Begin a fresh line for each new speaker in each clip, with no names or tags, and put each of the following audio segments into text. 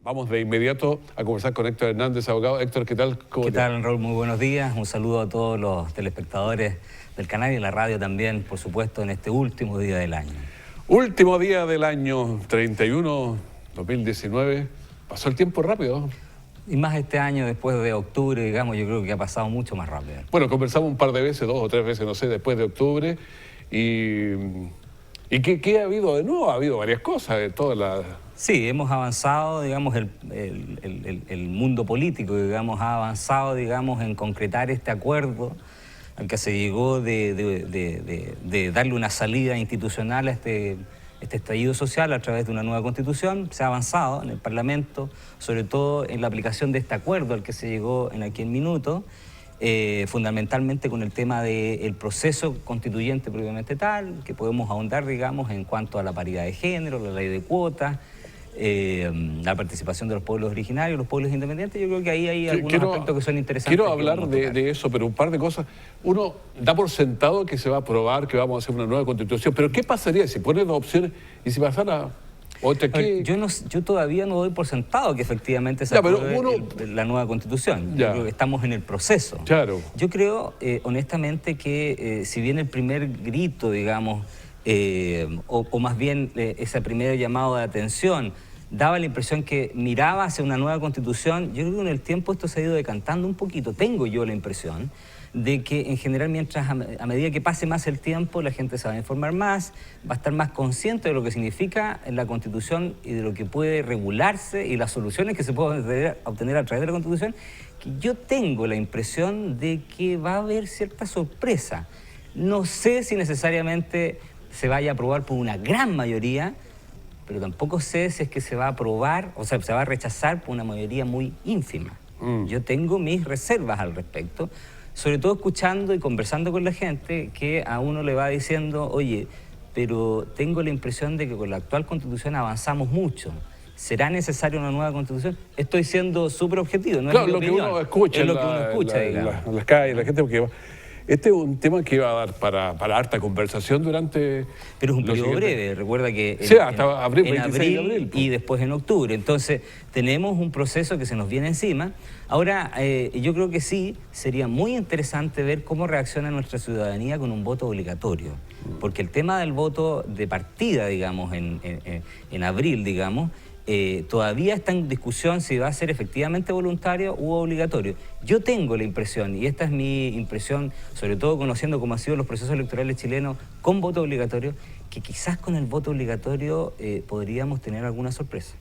Vamos de inmediato a conversar con Héctor Hernández, abogado. Héctor, ¿qué tal?
¿Qué tal, Raúl? Muy buenos días. Un saludo a todos los telespectadores del canal y la radio también, por supuesto, en este último día del año.
Último día del año 31, 2019. Pasó el tiempo rápido.
Y más este año, después de octubre, digamos, yo creo que ha pasado mucho más rápido.
Bueno, conversamos un par de veces, 2 o 3 veces, no sé, después de octubre. ¿Y qué ha habido de nuevo? Ha habido varias cosas de toda la...
Sí, hemos avanzado, digamos, el mundo político, digamos, ha avanzado, digamos, en concretar este acuerdo al que se llegó de darle una salida institucional a este estallido social a través de una nueva constitución. Se ha avanzado en el Parlamento, sobre todo en la aplicación de este acuerdo al que se llegó en aquel minuto, fundamentalmente con el tema del proceso constituyente propiamente tal, que podemos ahondar, digamos, en cuanto a la paridad de género, la ley de cuotas, la participación de los pueblos originarios, los pueblos independientes. Yo creo que ahí hay algunos aspectos que son interesantes.
Quiero hablar de eso, pero un par de cosas. Uno da por sentado que se va a aprobar, que vamos a hacer una nueva constitución, pero ¿qué pasaría si ponen 2 opciones y si pasara otra?
Yo todavía no doy por sentado que efectivamente se apruebe la nueva constitución. Yo creo que estamos en el proceso.
Claro.
Yo creo, honestamente, que si bien el primer grito, digamos, o más bien ese primer llamado de atención daba la impresión que miraba hacia una nueva constitución, yo creo que en el tiempo esto se ha ido decantando un poquito. Tengo yo la impresión de que en general mientras a medida que pase más el tiempo la gente se va a informar más, va a estar más consciente de lo que significa la Constitución y de lo que puede regularse y las soluciones que se pueden obtener a través de la Constitución, que yo tengo la impresión de que va a haber cierta sorpresa. No sé si necesariamente se vaya a aprobar por una gran mayoría, pero tampoco sé si es que se va a aprobar, o sea, se va a rechazar por una mayoría muy ínfima. Yo tengo mis reservas al respecto, sobre todo escuchando y conversando con la gente que a uno le va diciendo, oye, pero tengo la impresión de que con la actual Constitución avanzamos mucho. ¿Será necesaria una nueva Constitución? Estoy siendo súper objetivo, no
claro,
es mi
opinión.
Es lo que uno escucha, digamos.
En las calles, la gente, porque este es un tema que va a dar para harta conversación durante...
Pero es un periodo breve, recuerda que
hasta abril,
en abril y después en octubre. Entonces, tenemos un proceso que se nos viene encima. Ahora, yo creo que sí, sería muy interesante ver cómo reacciona nuestra ciudadanía con un voto obligatorio. Porque el tema del voto de partida, digamos, en abril, digamos, todavía está en discusión si va a ser efectivamente voluntario u obligatorio. Yo tengo la impresión, y esta es mi impresión, sobre todo conociendo cómo han sido los procesos electorales chilenos con voto obligatorio, que quizás con el voto obligatorio podríamos tener alguna sorpresa.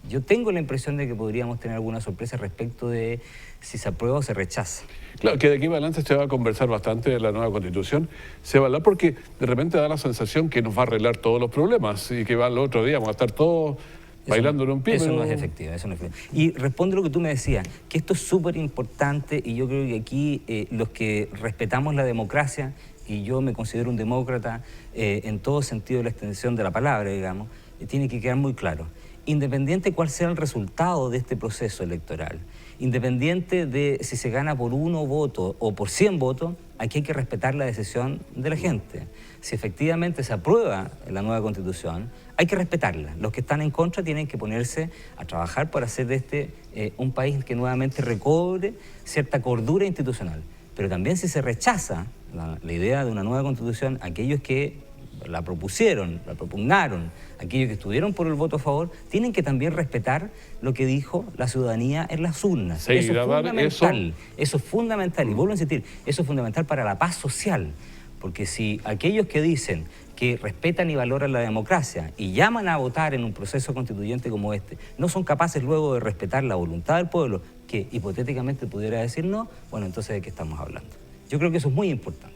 Yo tengo la impresión de que podríamos tener alguna sorpresa respecto de si se aprueba o se rechaza.
Claro, que de aquí en adelante se va a conversar bastante de la nueva Constitución. Se va a hablar porque de repente da la sensación que nos va a arreglar todos los problemas y que el otro día vamos a estar todos bailando en un pie.
Eso no es efectivo, eso no es efectivo. Y respondo a lo que tú me decías, que esto es súper importante y yo creo que aquí los que respetamos la democracia, y yo me considero un demócrata en todo sentido de la extensión de la palabra, digamos, tiene que quedar muy claro. Independiente cuál sea el resultado de este proceso electoral, independiente de si se gana por 1 voto o por 100 votos, aquí hay que respetar la decisión de la gente. Si efectivamente se aprueba la nueva Constitución, hay que respetarla. Los que están en contra tienen que ponerse a trabajar para hacer de este un país que nuevamente recobre cierta cordura institucional. Pero también si se rechaza la idea de una nueva Constitución, aquellos que la propusieron, la propugnaron, aquellos que estuvieron por el voto a favor, tienen que también respetar lo que dijo la ciudadanía en las urnas.
Sí,
eso es fundamental. Eso es fundamental. Y vuelvo a insistir, eso es fundamental para la paz social. Porque si aquellos que dicen que respetan y valoran la democracia y llaman a votar en un proceso constituyente como este, no son capaces luego de respetar la voluntad del pueblo, que hipotéticamente pudiera decir no, bueno, entonces ¿de qué estamos hablando? Yo creo que eso es muy importante.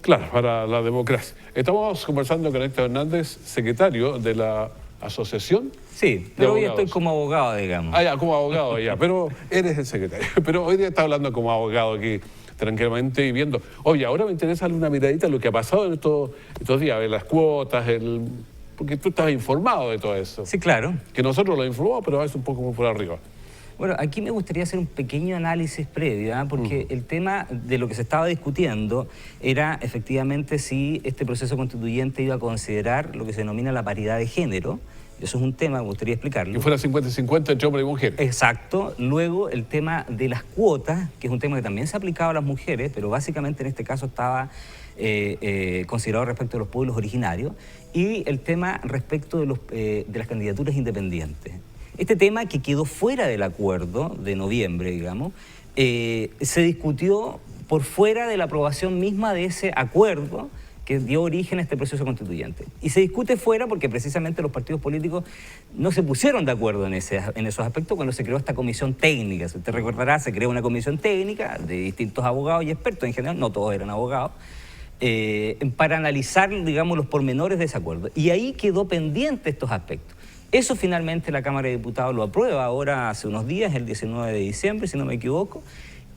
Claro, para la democracia. Estamos conversando con Héctor Hernández, secretario de la asociación.
Sí, pero hoy estoy como abogado, digamos.
Ah, ya, como abogado, ya, pero eres el secretario. Pero hoy día está hablando como abogado aquí, tranquilamente y viendo. Oye, ahora me interesa darle una miradita a lo que ha pasado en estos días, de las cuotas, porque tú estás informado de todo eso.
Sí, claro.
Que nosotros lo informamos, pero a veces un poco muy por arriba.
Bueno, aquí me gustaría hacer un pequeño análisis previo, porque el tema de lo que se estaba discutiendo era efectivamente si este proceso constituyente iba a considerar lo que se denomina la paridad de género, y eso es un tema, me gustaría explicarlo.
Que fuera 50-50 entre hombre y mujer.
Exacto. Luego el tema de las cuotas, que es un tema que también se ha aplicado a las mujeres, pero básicamente en este caso estaba considerado respecto a los pueblos originarios, y el tema respecto de las candidaturas independientes. Este tema que quedó fuera del acuerdo de noviembre, digamos, se discutió por fuera de la aprobación misma de ese acuerdo que dio origen a este proceso constituyente. Y se discute fuera porque precisamente los partidos políticos no se pusieron de acuerdo en esos aspectos cuando se creó esta comisión técnica. Si usted recordará, se creó una comisión técnica de distintos abogados y expertos, en general, no todos eran abogados, para analizar, digamos, los pormenores de ese acuerdo. Y ahí quedó pendiente estos aspectos. Eso finalmente la Cámara de Diputados lo aprueba ahora hace unos días, el 19 de diciembre, si no me equivoco,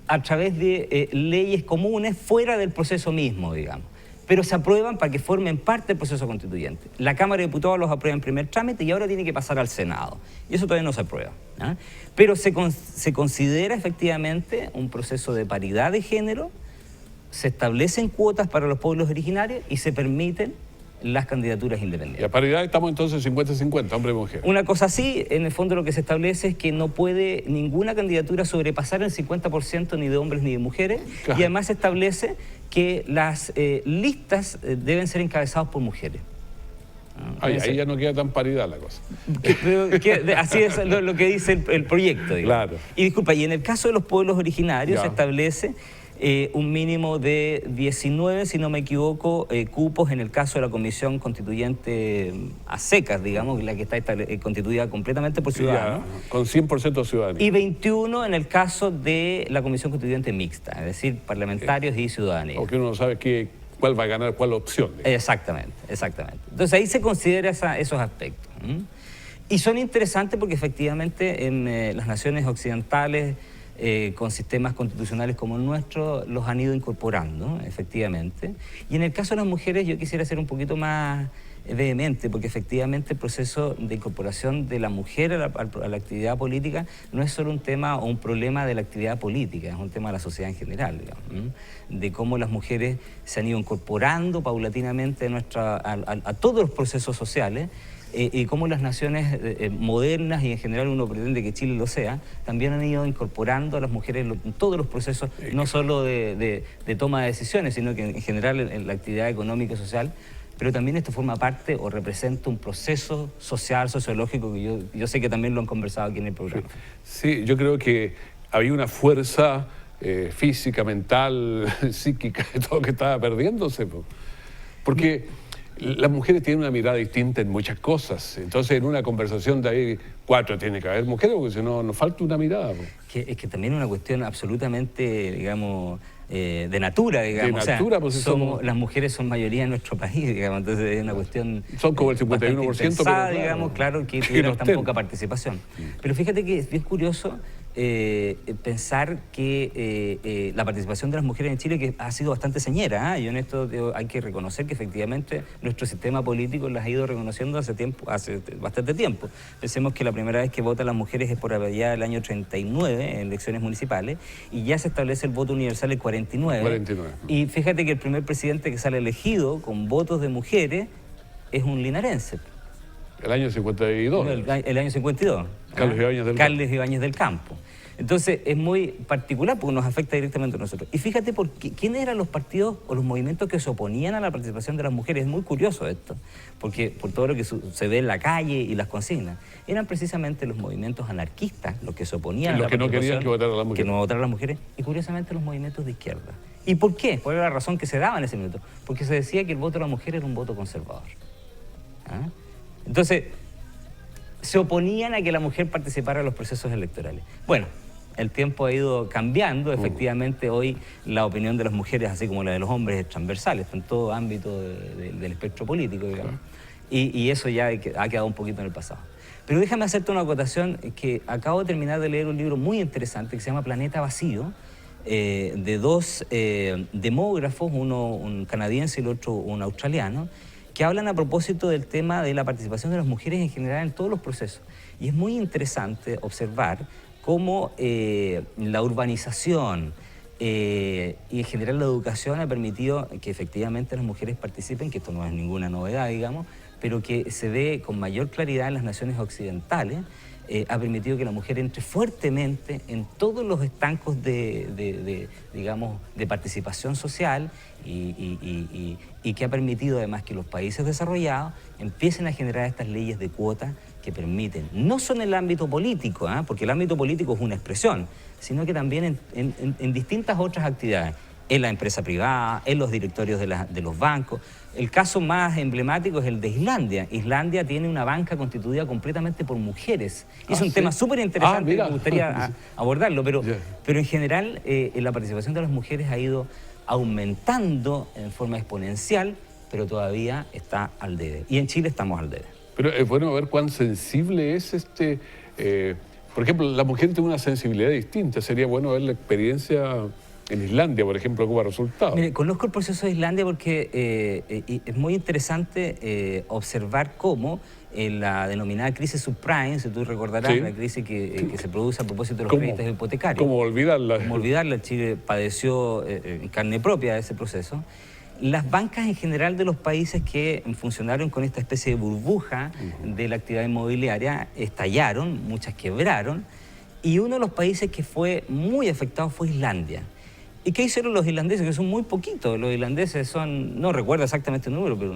a través de leyes comunes fuera del proceso mismo, digamos. Pero se aprueban para que formen parte del proceso constituyente. La Cámara de Diputados los aprueba en primer trámite y ahora tiene que pasar al Senado. Y eso todavía no se aprueba, ¿ah? Pero se considera efectivamente un proceso de paridad de género, se establecen cuotas para los pueblos originarios y se permiten las candidaturas independientes.
Y a paridad estamos entonces 50-50, hombre y mujer.
Una cosa así, en el fondo lo que se establece es que no puede ninguna candidatura sobrepasar el 50% ni de hombres ni de mujeres, claro. Y además se establece que las listas deben ser encabezadas por mujeres.
Ahí ya no queda tan paridad la cosa.
Así es lo que dice el proyecto, digamos.
Claro.
Y disculpa, y en el caso de los pueblos originarios se establece un mínimo de 19, si no me equivoco, cupos en el caso de la Comisión Constituyente a secas, digamos, la que está constituida completamente por ciudadanos.
Ya, con 100% de ciudadanía.
Y 21 en el caso de la Comisión Constituyente mixta, es decir, parlamentarios y ciudadanía.
Porque uno no sabe cuál va a ganar, cuál opción.
Exactamente, exactamente. Entonces ahí se considera esos aspectos. Y son interesantes porque efectivamente en las naciones occidentales, con sistemas constitucionales como el nuestro, los han ido incorporando, efectivamente. Y en el caso de las mujeres yo quisiera ser un poquito más vehemente, porque efectivamente el proceso de incorporación de la mujer a la actividad política no es solo un tema o un problema de la actividad política, es un tema de la sociedad en general, digamos, de cómo las mujeres se han ido incorporando paulatinamente a todos los procesos sociales, y cómo las naciones modernas, y en general uno pretende que Chile lo sea, también han ido incorporando a las mujeres en todos los procesos, no solo de toma de decisiones, sino que en general en la actividad económica y social, pero también esto forma parte o representa un proceso social, sociológico, que yo sé que también lo han conversado aquí en el programa.
Sí, yo creo que había una fuerza física, mental, psíquica, todo que estaba perdiéndose, porque las mujeres tienen una mirada distinta en muchas cosas. Entonces, en una conversación de ahí, 4 tiene que haber mujeres, porque si no, nos falta una mirada.
Es que también es una cuestión absolutamente, digamos, de natura, digamos.
De natura,
pues las mujeres son mayoría en nuestro país, digamos, entonces es una cuestión...
Son como el 51%,
pero claro, digamos, claro, que tuvieron tan poca participación. Pero fíjate que es bien curioso pensar que la participación de las mujeres en Chile que ha sido bastante señera, y en esto hay que reconocer que efectivamente nuestro sistema político las ha ido reconociendo hace bastante tiempo. Pensemos que la primera vez que votan las mujeres es por allá del año 39 en elecciones municipales, y ya se establece el voto universal el 49. Y fíjate que el primer presidente que sale elegido con votos de mujeres es un linarense.
El año 52.
El año 52.
Carlos
Ibáñez del Campo. Entonces es muy particular porque nos afecta directamente a nosotros. Y fíjate quiénes eran los partidos o los movimientos que se oponían a la participación de las mujeres. Es muy curioso esto, porque por todo lo que se ve en la calle y las consignas, eran precisamente los movimientos anarquistas los que se oponían a la participación. Los que no querían que votaran las mujeres. Que no votaran las mujeres, y curiosamente los movimientos de izquierda. ¿Y por qué? ¿Cuál era la razón que se daba en ese minuto? Porque se decía que el voto de la mujer era un voto conservador. Entonces, se oponían a que la mujer participara en los procesos electorales. Bueno, el tiempo ha ido cambiando, efectivamente hoy la opinión de las mujeres, así como la de los hombres, es transversal, está en todo ámbito del espectro político, digamos. Y eso ya ha quedado un poquito en el pasado. Pero déjame hacerte una acotación, que acabo de terminar de leer un libro muy interesante que se llama Planeta Vacío, de 2 demógrafos, uno un canadiense y el otro un australiano, que hablan a propósito del tema de la participación de las mujeres en general en todos los procesos. Y es muy interesante observar cómo la urbanización y en general la educación ha permitido que efectivamente las mujeres participen, que esto no es ninguna novedad, digamos, pero que se ve con mayor claridad en las naciones occidentales, ha permitido que la mujer entre fuertemente en todos los estancos digamos, de participación social y que ha permitido además que los países desarrollados empiecen a generar estas leyes de cuotas que permiten, no solo en el ámbito político, porque el ámbito político es una expresión, sino que también en distintas otras actividades, en la empresa privada, en los directorios de los bancos. El caso más emblemático es el de Islandia. Islandia tiene una banca constituida completamente por mujeres. Es un tema súper interesante que me gustaría abordarlo, pero en general la participación de las mujeres ha ido aumentando en forma exponencial, pero todavía está al debe. Y en Chile estamos al debe.
Pero es bueno ver cuán sensible es por ejemplo, la mujer tiene una sensibilidad distinta. Sería bueno ver la experiencia en Islandia, por ejemplo, como resultado.
Mire, conozco el proceso de Islandia porque es muy interesante observar cómo en la denominada crisis subprime, si tú recordarás, la crisis que se produce a propósito de los créditos hipotecarios.
¿Cómo olvidarla?
Como olvidarla, Chile padeció en carne propia ese proceso. Las bancas en general de los países que funcionaron con esta especie de burbuja de la actividad inmobiliaria estallaron, muchas quebraron, y uno de los países que fue muy afectado fue Islandia. ¿Y qué hicieron los irlandeses? Que son muy poquitos. Los irlandeses son, no recuerdo exactamente el número, pero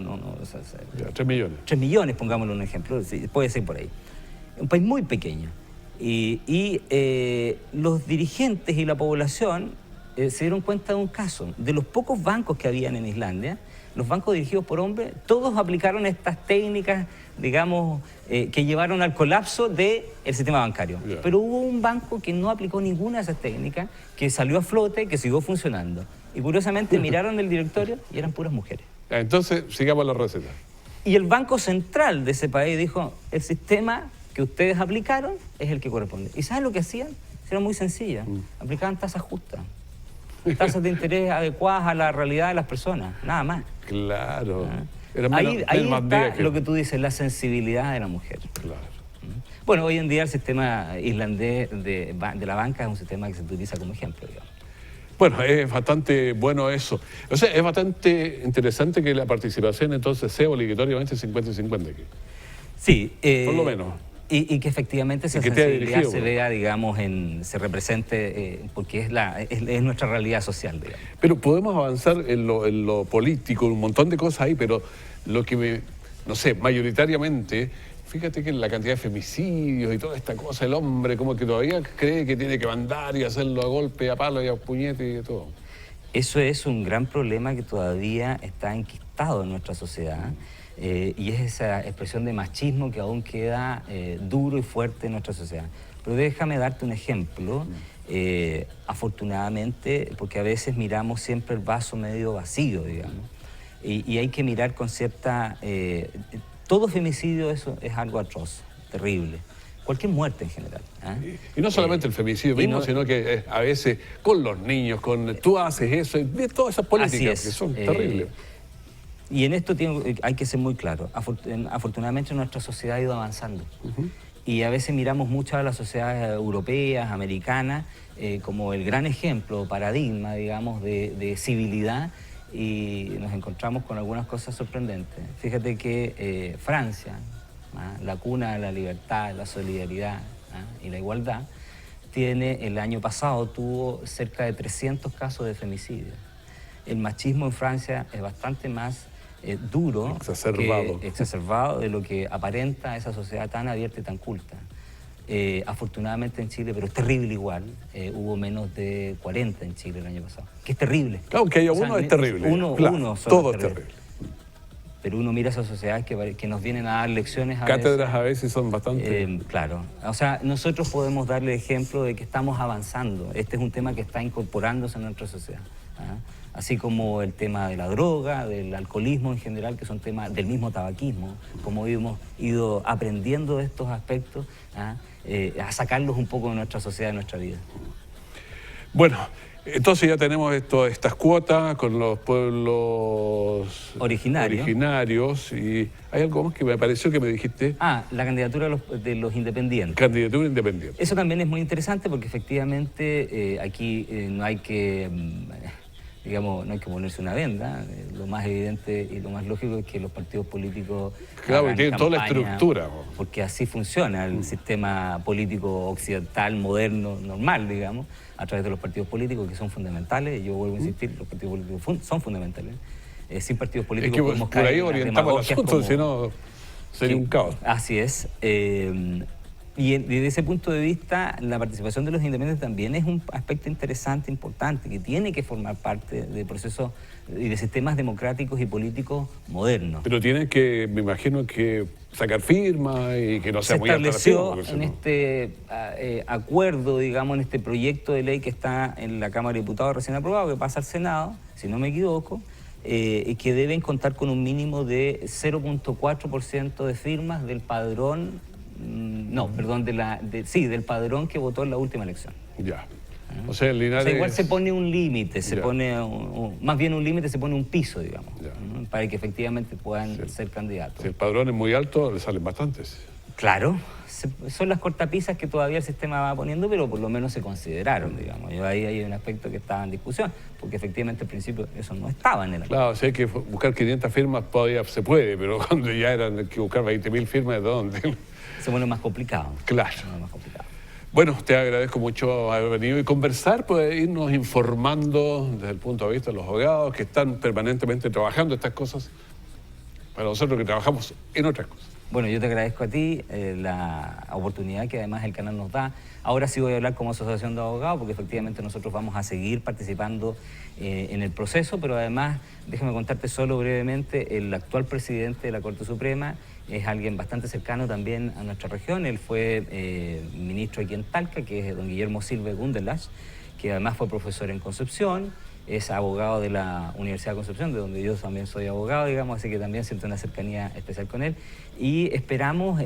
ya, 3 millones.
3 millones, pongámosle un ejemplo, sí, puede ser por ahí. Un país muy pequeño. Y los dirigentes y la población se dieron cuenta de un caso. De los pocos bancos que habían en Islandia, los bancos dirigidos por hombres, todos aplicaron estas técnicas, digamos, que llevaron al colapso del sistema bancario. Pero hubo un banco que no aplicó ninguna de esas técnicas, que salió a flote, que siguió funcionando. Y curiosamente miraron el directorio y eran puras mujeres.
Entonces, sigamos la receta.
Y el Banco Central de ese país dijo, el sistema que ustedes aplicaron es el que corresponde. ¿Y saben lo que hacían? Era muy sencilla. Aplicaban tasas justas. Tasas de interés adecuadas a la realidad de las personas, nada más.
Claro.
Ahí está lo que tú dices, la sensibilidad de la mujer.
Claro.
Bueno, hoy en día el sistema islandés de la banca es un sistema que se utiliza como ejemplo, digamos.
Bueno, es bastante bueno eso. O sea, es bastante interesante que la participación entonces sea obligatoriamente 50-50 aquí.
Sí.
Por lo menos.
Y que efectivamente esa sensibilidad se vea, digamos, se represente, porque es nuestra realidad social, digamos.
Pero podemos avanzar en lo político, un montón de cosas ahí, pero lo que no sé, mayoritariamente, fíjate que la cantidad de femicidios y toda esta cosa, el hombre como que todavía cree que tiene que mandar y hacerlo a golpe, a palo y a puñete y todo.
Eso es un gran problema que todavía está enquistado en nuestra sociedad. Y es esa expresión de machismo que aún queda duro y fuerte en nuestra sociedad. Pero déjame darte un ejemplo, afortunadamente, porque a veces miramos siempre el vaso medio vacío, digamos, y hay que mirar con cierta... todo femicidio eso es algo atroz, terrible. Cualquier muerte en general.
Y no solamente el femicidio mismo, sino que a veces con los niños, tú haces eso, de todas esas políticas que son terribles.
Y en esto hay que ser muy claro. Afortunadamente nuestra sociedad ha ido avanzando. Y a veces miramos mucho a las sociedades europeas, americanas, como el gran ejemplo, paradigma, digamos, de civilidad, y nos encontramos con algunas cosas sorprendentes. Fíjate que Francia, la cuna de la libertad, la solidaridad y la igualdad, el año pasado tuvo cerca de 300 casos de femicidio. El machismo en Francia es bastante más duro, exacerbado de lo que aparenta esa sociedad tan abierta y tan culta. Afortunadamente en Chile, pero es terrible igual, hubo menos de 40 en Chile el año pasado, que es terrible.
Claro, que haya uno es terrible. Todo es terrible.
Pero uno mira esas sociedades que nos vienen a dar lecciones
Cátedras a veces son bastante...
claro, o sea, nosotros podemos darle ejemplo de que estamos avanzando. Este es un tema que está incorporándose en nuestra sociedad. Así como el tema de la droga, del alcoholismo en general, que son temas del mismo tabaquismo, como hemos ido aprendiendo de estos aspectos, a sacarlos un poco de nuestra sociedad, de nuestra vida.
Bueno, entonces ya tenemos estas cuotas con los pueblos originarios. Y hay algo más que me pareció que me dijiste.
La candidatura de los independientes.
Candidatura independiente.
Eso también es muy interesante porque efectivamente aquí no hay que digamos, no hay que ponerse una venda. Lo más evidente y lo más lógico es que los partidos políticos
Claro,
hagan
que tienen toda la
campaña,
estructura.
porque así funciona el sistema político occidental, moderno, normal, digamos, a través de los partidos políticos que son fundamentales. Yo vuelvo a insistir, los partidos políticos son fundamentales. Sin partidos políticos
Es que
podemos
por
caer
ahí
en las
orientamos el
demagogias
asunto,
como-
si no sería un caos.
Así es. Y desde ese punto de vista, la participación de los independientes también es un aspecto interesante, importante, que tiene que formar parte de procesos y de sistemas democráticos y políticos modernos.
Pero tienen que, me imagino, que sacar firmas y que no sea
Se
muy alta la firma.
estableció
porque si
en
no-
este acuerdo, digamos, en este proyecto de ley que está en la Cámara de Diputados recién aprobado, que pasa al Senado, si no me equivoco, y que deben contar con un mínimo de 0,4% de firmas del padrón, perdón, del padrón que votó en la última elección.
Ya. O sea, el
O
Linares...
sea, igual se pone un límite,
Ya.
más bien un límite, se pone un piso, digamos,
Ya.
para que efectivamente puedan ser candidatos.
Si el padrón es muy alto, le salen bastantes.
Claro, son las cortapisas que todavía el sistema va poniendo, pero por lo menos se consideraron, digamos. Ahí hay un aspecto que estaba en discusión, porque efectivamente al principio eso no estaba en el acuerdo.
Claro, si hay que buscar 500 firmas, todavía se puede, pero cuando ya eran que buscar 20.000 firmas, ¿de dónde?
Se pone más complicado.
Claro.
Se pone más complicado.
Bueno, te agradezco mucho haber venido y conversar, pues irnos informando desde el punto de vista de los abogados que están permanentemente trabajando estas cosas, para nosotros que trabajamos en otras cosas.
Bueno, yo te agradezco a ti la oportunidad que además el canal nos da. Ahora sí voy a hablar como asociación de abogados, porque efectivamente nosotros vamos a seguir participando en el proceso, pero además, déjame contarte solo brevemente, el actual presidente de la Corte Suprema es alguien bastante cercano también a nuestra región. Él fue ministro aquí en Talca, que es don Guillermo Silva Gundelach, que además fue profesor en Concepción, es abogado de la Universidad de Concepción, de donde yo también soy abogado, digamos, así que también siento una cercanía especial con él. Y esperamos,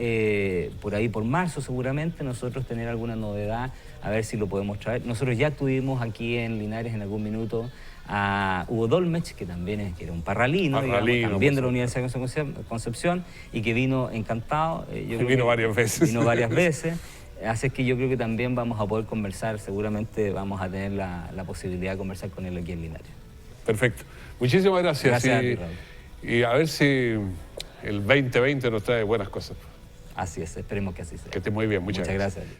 por ahí por marzo seguramente, nosotros tener alguna novedad, a ver si lo podemos traer. Nosotros ya tuvimos aquí en Linares en algún minuto a Hugo Dolmech, que también que era un parralino, digamos, también de la Universidad de Concepción, y que vino encantado.
Vino varias veces.
Vino varias veces. Así es que yo creo que también vamos a poder conversar, seguramente vamos a tener la posibilidad de conversar con él aquí en Linares.
Perfecto. Muchísimas gracias.
Gracias a ti, Raúl.
Y a ver si el 2020 nos trae buenas cosas.
Así es, esperemos que así sea.
Que esté muy bien. Muchas
gracias.